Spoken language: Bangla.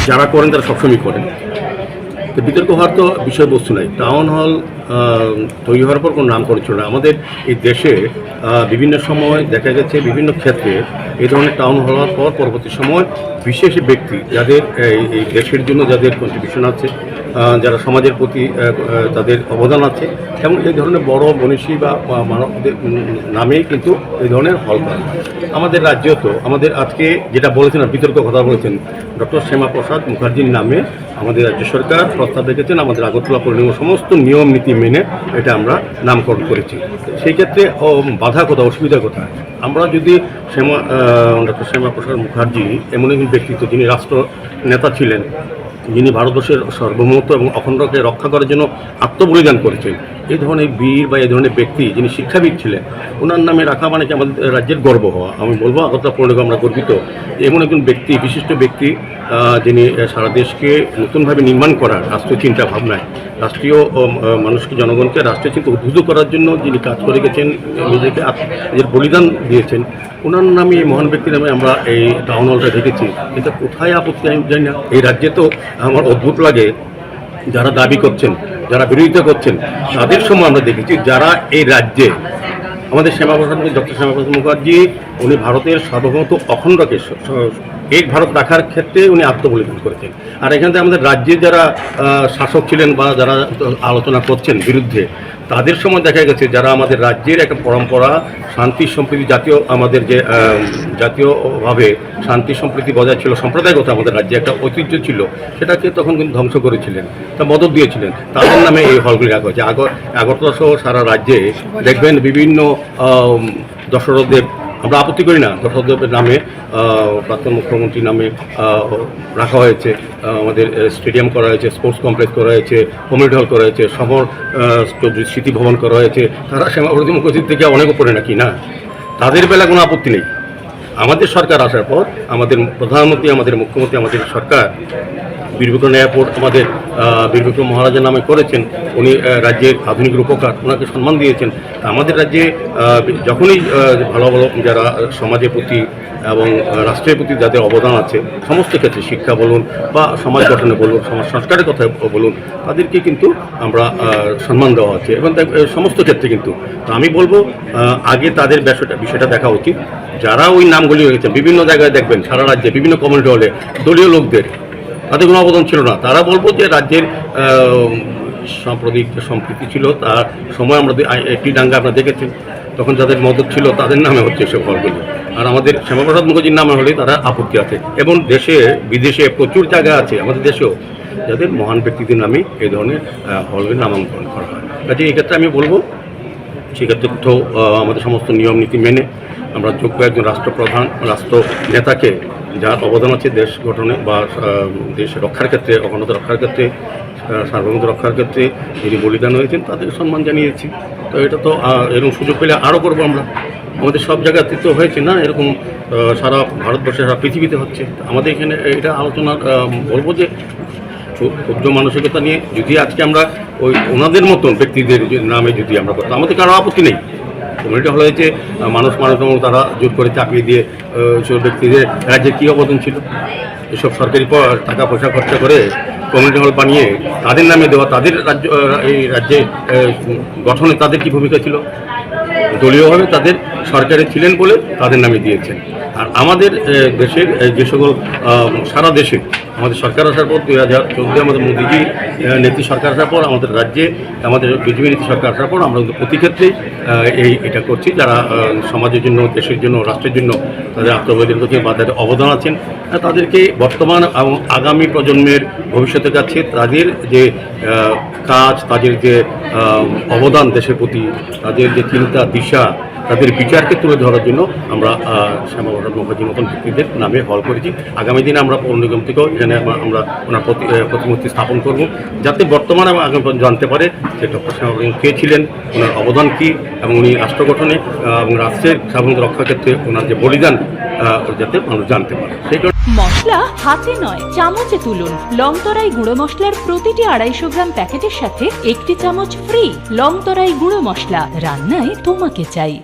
যারা করেন তারা সবসময় করেন। তো বিতর্ক হওয়ার তো বিষয়বস্তু নাই। টাউন হল তৈরি হওয়ার পর কোনো নামকরণ ছিল না। আমাদের এই দেশে বিভিন্ন সময় দেখা গেছে বিভিন্ন ক্ষেত্রে এই ধরনের টাউন হল হওয়ার পর পরবর্তী সময় বিশেষ ব্যক্তি যাদের এই দেশের জন্য যাদের কন্ট্রিবিউশন আছে, যারা সমাজের প্রতি তাদের অবদান আছে, এবং এই ধরনের বড় মনীষী বা মানবদের নামেই কিন্তু এই ধরনের হল করা। আমাদের রাজ্য তো আমাদের আজকে যেটা বলেছেন বিতর্ক কথা বলেছেন, ডক্টর শ্যামাপ্রসাদ মুখার্জির নামে আমাদের রাজ্য সরকার প্রস্তাব রেখেছেন। আমাদের আগরতলা পৌর নিগম সমস্ত নিয়ম নীতি মেনে এটা আমরা নামকরণ করেছি। সেই ক্ষেত্রে বাধা কোথায়, অসুবিধা কোথায়? আমরা যদি ডক্টর শ্যামাপ্রসাদ মুখার্জি এমন একজন ব্যক্তিত্ব যিনি রাষ্ট্র নেতা ছিলেন, যিনি ভারতবর্ষের সার্বভৌমত্ব এবং অখণ্ডকে রক্ষা করার জন্য আত্মবলিদান করেছেন, এই ধরনের বীর বা এই ধরনের ব্যক্তি যিনি শিক্ষাবিদ ছিলেন, ওনার নামে রাখা মানে কি আমাদের রাজ্যের গর্ব হওয়া। আমি বলবো আগরতলা পৌর নিগম আমরা গর্বিত এমন একজন ব্যক্তি, বিশিষ্ট ব্যক্তি, যিনি সারা দেশকে নতুনভাবে নির্মাণ করার রাষ্ট্রীয় চিন্তা ভাবনায়, রাষ্ট্রীয় মানুষকে জনগণকে রাষ্ট্রীয় চিন্তা উদ্বুদ্ধ করার জন্য যিনি কাজ করে গেছেন, নিজেকে নিজের বলিদান দিয়েছেন, ওনার নামে এই মহান ব্যক্তির নামে আমরা এই টাউন হলটা রেখেছি। এটা কোথায় আপত্তি আমি জানি না। এই রাজ্যে তো আমার অদ্ভুত লাগে, যারা দাবি করছেন, যারা বিরোধিতা করছেন, তাদের সময় আমরা দেখেছি যারা এই রাজ্যে আমাদের ডক্টর শ্যামাপ্রসাদ মুখার্জি উনি ভারতের সার্বভৌমত্ব অখণ্ডকে এক ভারত রাখার ক্ষেত্রে উনি আত্মবলিদান করেছেন। আর এখান থেকে আমাদের রাজ্যে যারা শাসক ছিলেন বা যারা আলোচনা করছেন বিরুদ্ধে, তাদের সময় দেখা গেছে যারা আমাদের রাজ্যের একটা পরম্পরা, শান্তি সম্প্রীতি, আমাদের যে জাতীয়ভাবে শান্তি সম্প্রীতি বজায় ছিল, সম্প্রদায়গত আমাদের রাজ্যে একটা ঐতিহ্য ছিল, সেটাকে তখন কিন্তু ধ্বংস করেছিলেন, তা মদত দিয়েছিলেন। তাদের নামে এই হলগুলি রাখা হয়েছে। আগরতলা সহ সারা রাজ্যে দেখবেন বিভিন্ন দশরথদেব, আমরা আপত্তি করি না, দশরথদেবের নামে প্রাক্তন মুখ্যমন্ত্রীর নামে রাখা হয়েছে, আমাদের স্টেডিয়াম করা হয়েছে, স্পোর্টস কমপ্লেক্স করা হয়েছে, কমিউনিটি হল করা হয়েছে, সমর স্মৃতি ভবন করা হয়েছে। তারা শ্যামাপ্রসাদ মুখার্জির থেকে অনেক উপরে নাকি না, তাদের বেলা কোনো আপত্তি নেই। আমাদের সরকার আসার পর আমাদের প্রধানমন্ত্রী, আমাদের মুখ্যমন্ত্রী, আমাদের সরকার বীরবিক্রম এয়ারপোর্ট আমাদের বীরবিক্রম মহারাজের নামে করেছেন। উনি রাজ্যের আধুনিক রূপকার, ওনাকে সম্মান দিয়েছেন। আমাদের রাজ্যে যখনই ভালো ভালো যারা সমাজের প্রতি এবং রাষ্ট্রের প্রতি যাদের অবদান আছে, সমস্ত ক্ষেত্রে শিক্ষা বলুন বা সমাজ গঠনে বলুন, সমাজ সংস্কারের কথা বলুন, তাদেরকে কিন্তু আমরা সম্মান দেওয়া আছে এবং সমস্ত ক্ষেত্রে কিন্তু। তো আমি বলবো আগে তাদের বিষয়টা দেখা উচিত। যারা ওই নামগুলি রেখেছেন বিভিন্ন জায়গায় দেখবেন সারা রাজ্যে বিভিন্ন কমিউনিটি হলে দলীয় লোকদের, তাদের কোনো অবদান ছিল না। তারা বলবো যে রাজ্যের সাম্প্রদায়িক যে সম্প্রীতি ছিল তার সময় আমরা একটি দাঙ্গা আপনারা দেখেছেন, তখন যাদের মদত ছিল তাদের নামে হচ্ছে এসব হলগুলো। আর আমাদের শ্যামাপ্রসাদ মুখার্জির নামে হলে তারা আপত্তি আছে। এবং দেশে বিদেশে প্রচুর জায়গা আছে, আমাদের দেশেও, যাদের মহান ব্যক্তিদের নামে এই ধরনের হলের নামাঙ্কন করা হয়। কাজে এই ক্ষেত্রে আমি বলবো সেক্ষেত্রে কোথাও আমাদের সমস্ত নিয়ম নীতি মেনে আমরা যোগ্য একজন রাষ্ট্রপ্রধান, রাষ্ট্র নেতাকে, যার অবদান আছে দেশ গঠনে বা দেশ রক্ষার ক্ষেত্রে, অখণ্ডতা রক্ষার ক্ষেত্রে, সার্বভৌমত্ব রক্ষার ক্ষেত্রে যিনি বলিদান হয়েছেন, তাদের সম্মান জানিয়েছি। তো এটা তো এরকম সুযোগ পেলে আরও করবো আমরা। আমাদের সব জায়গাতে তো হয়েছে না এরকম, সারা ভারতবর্ষে, সারা পৃথিবীতে হচ্ছে। আমাদের এখানে এটা আলোচনা বলবো যে ক্ষুদ্র মানসিকতা নিয়ে যদি আজকে আমরা ওই ওনাদের মতন ব্যক্তিদের নামে যদি আমরা করতাম, আমাদের কারো আপত্তি নেই। কমিউনিটি হল হয়েছে মানুষ তারা জোর করে চাকরি দিয়ে সব ব্যক্তিদের রাজ্যে কী অবদান ছিল, এসব সরকারি টাকা পয়সা খরচা করে কমিউনিটি হল বানিয়ে তাদের নামে দেওয়া, তাদের এই রাজ্যে গঠনে তাদের কী ভূমিকা ছিল, দলীয়ভাবে তাদের সরকারে ছিলেন বলে তাদের নামে দিয়েছেন। আর আমাদের দেশের যে সকল সারা দেশে আমাদের সরকার আসার পর 2014 আমাদের মোদীজি নীতি সরকার আসার পর, আমাদের রাজ্যে আমাদের বিজেপি নীতি সরকার আসার পর আমরা প্রতি ক্ষেত্রেই এটা করছি। যারা সমাজের জন্য, দেশের জন্য, রাষ্ট্রের জন্য তাদের আত্মবলিদান করছেন বা তাদের অবদান আছেন, তাদেরকে বর্তমান এবং আগামী প্রজন্মের ভবিষ্যতের কাছে তাদের যে কাজ, তাদের যে অবদান দেশের প্রতি, তাদের যে চিন্তা দিশা, তাদের বিচারকে তুলে ধরার জন্য আমরা শ্যামাপ্রসাদ মুখার্জির মতন ব্যক্তিদের নামে হল করেছি। আগামী দিনে আমরা পৌর নিগম থেকেও এখানে আমরা ওনার প্রতিমূর্তি স্থাপন করব, যাতে বর্তমানে আগামী জানতে পারে যে ডক্টর শ্যামাপ্রসাদ কে ছিলেন, ওনার অবদান কী, এবং উনি রাষ্ট্র গঠনে এবং রাষ্ট্রের সার্বভৌমত্ব রক্ষার ক্ষেত্রে ওনার যে বলিদান, যাতে মানুষ জানতে পারে। সেই মশলা হাতে নয় চামচে তুলুন। লংতরাই গুঁড়ো মশলার প্রতিটি 250 গ্রাম প্যাকেটের সাথে 1টি চামচ ফ্রি। লংতরাই গুঁড়ো মশলা, রান্নায় তোমাকে চাই।